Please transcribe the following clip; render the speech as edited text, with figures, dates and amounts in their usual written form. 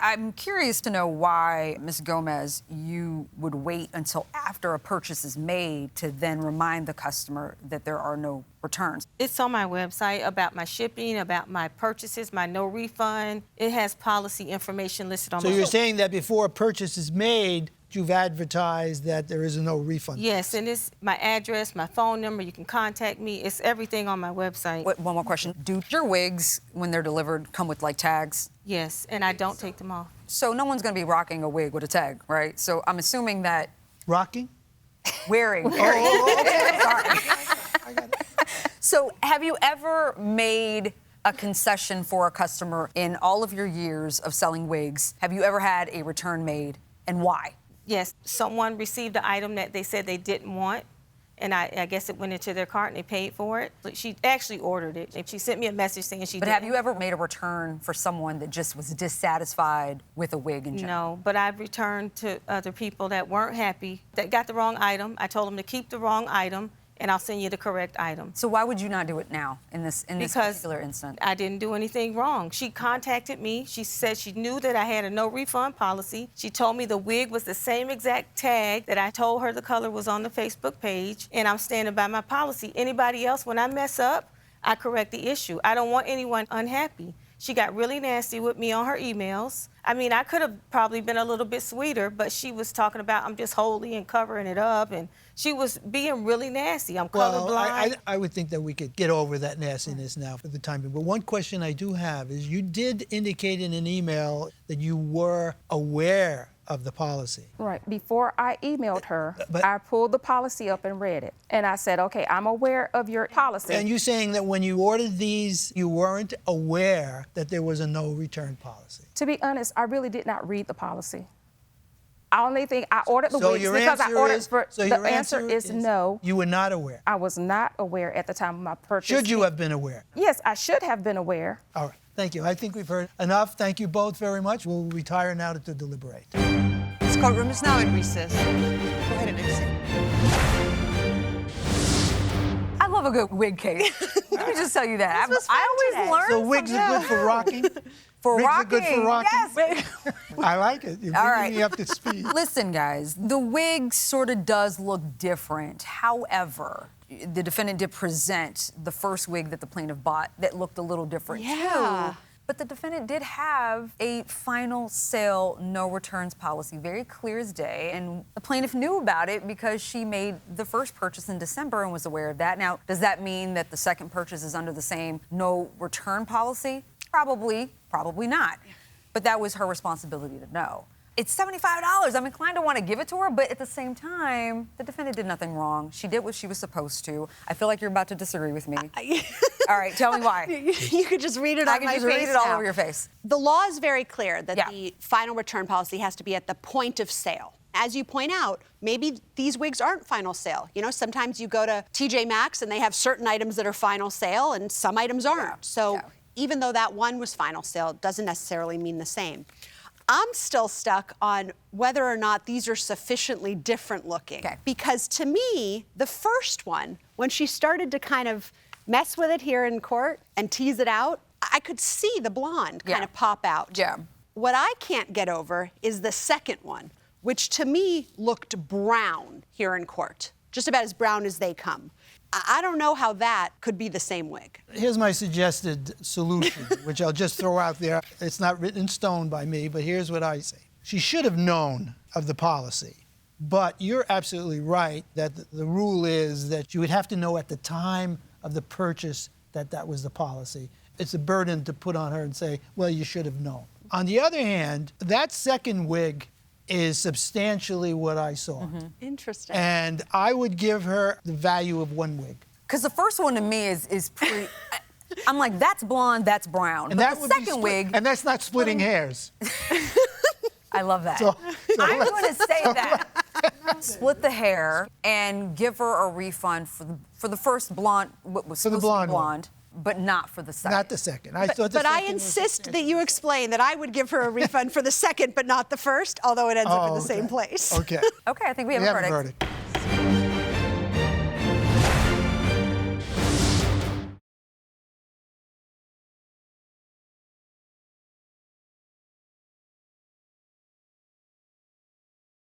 I'm curious to know why, Ms. Gomez, you would wait until after a purchase is made to then remind the customer that there are no returns. It's on my website about my shipping, about my purchases, my no refund. It has policy information listed on my So you're saying that before a purchase is made, you've advertised that there is a no refund? Yes, and it's my address, my phone number. You can contact me. It's everything on my website. Wait, one more question. Do your wigs, when they're delivered, come with, like, tags? Yes, and I don't take them off. So no one's going to be rocking a wig with a tag, right? So I'm assuming that... Rocking? Wearing. Oh, okay. Sorry. I got it. So have you ever made a concession for a customer in all of your years of selling wigs? Have you ever had a return made, and why? Yes, someone received an item that they said they didn't want, and I guess it went into their cart and they paid for it. She actually ordered it, and she sent me a message saying she didn't. But have you ever made a return for someone that just was dissatisfied with a wig in general? No, but I've returned to other people that weren't happy, that got the wrong item. I told them to keep the wrong item, and I'll send you the correct item. So why would you not do it now in this particular instance? I didn't do anything wrong. She contacted me. She said she knew that I had a no refund policy. She told me the wig was the same exact tag that I told her the color was on the Facebook page, and I'm standing by my policy. Anybody else, when I mess up, I correct the issue. I don't want anyone unhappy. She got really nasty with me on her emails. I mean, I could have probably been a little bit sweeter, but she was talking about I'm just holy and covering it up, and she was being really nasty. I'm colorblind. Well, I would think that we could get over that nastiness now for the time being. But one question I do have is you did indicate in an email that you were aware of the policy. Right. Before I emailed her, But- I pulled the policy up and read it. And I said, okay, I'm aware of your policy. And you saying that when you ordered these, you weren't aware that there was a no return policy? To be honest, I really did not read the policy. The only thing I ordered the So wigs your because I answer ordered is- for so the your answer is no. You were not aware. I was not aware at the time of my purchase. Should you have been aware? Yes, I should have been aware. All right. Thank you. I think we've heard enough. Thank you both very much. We'll retire now to deliberate. This courtroom is now in recess. Go ahead and exit. I love a good wig case. Let me just tell you that. was fun I always today. learn So wigs are good for rocking? for wigs rocking. are good for rocking? Yes. I like it. You're All bringing right. me up to speed. Listen, guys, the wig sort of does look different. However, the defendant did present the first wig that the plaintiff bought that looked a little different, Yeah. too. But the defendant did have a final sale, no returns policy, very clear as day. And the plaintiff knew about it because she made the first purchase in December and was aware of that. Now, does that mean that the second purchase is under the same no return policy? Probably not. But that was her responsibility to know. It's $75. I'm inclined to want to give it to her, but at the same time, the defendant did nothing wrong. She did what she was supposed to. I feel like you're about to disagree with me. All right, tell me why. You could just read it I on can my just face read it all now. over your face. The law is very clear that Yeah. the final return policy has to be at the point of sale. As you point out, maybe these wigs aren't final sale. You know, sometimes you go to TJ Maxx and they have certain items that are final sale and some items aren't. Yeah. So Yeah. even though that one was final sale, it doesn't necessarily mean the same. I'm still stuck on whether or not these are sufficiently different looking. Okay. Because to me, the first one, when she started to kind of mess with it here in court and tease it out, I could see the blonde kind Yeah. of pop out. Yeah. What I can't get over is the second one, which to me looked brown here in court, just about as brown as they come. I don't know how that could be the same wig. Here's my suggested solution, which I'll just throw out there. It's not written in stone by me, but here's what I say. She should have known of the policy. But you're absolutely right that the rule is that you would have to know at the time of the purchase that that was the policy. It's a burden to put on her and say, well, you should have known. On the other hand, that second wig is substantially what I saw. Interesting. And I would give her the value of one wig. Because the first one to me is pretty. I'm like, that's blonde, that's brown. And but that the would be second split- wig, And that's not splitting hairs. I love that. So I'm going to say that. Split the hair and give her a refund for the first blonde, what was For the supposed to be blonde one. blonde, but not for the second. Not the second. I thought the But I second was insist that you explain that I would give her a refund for the second, but not the first, although it ends up in the same place. Okay. Okay, I think we have We a have a verdict. verdict.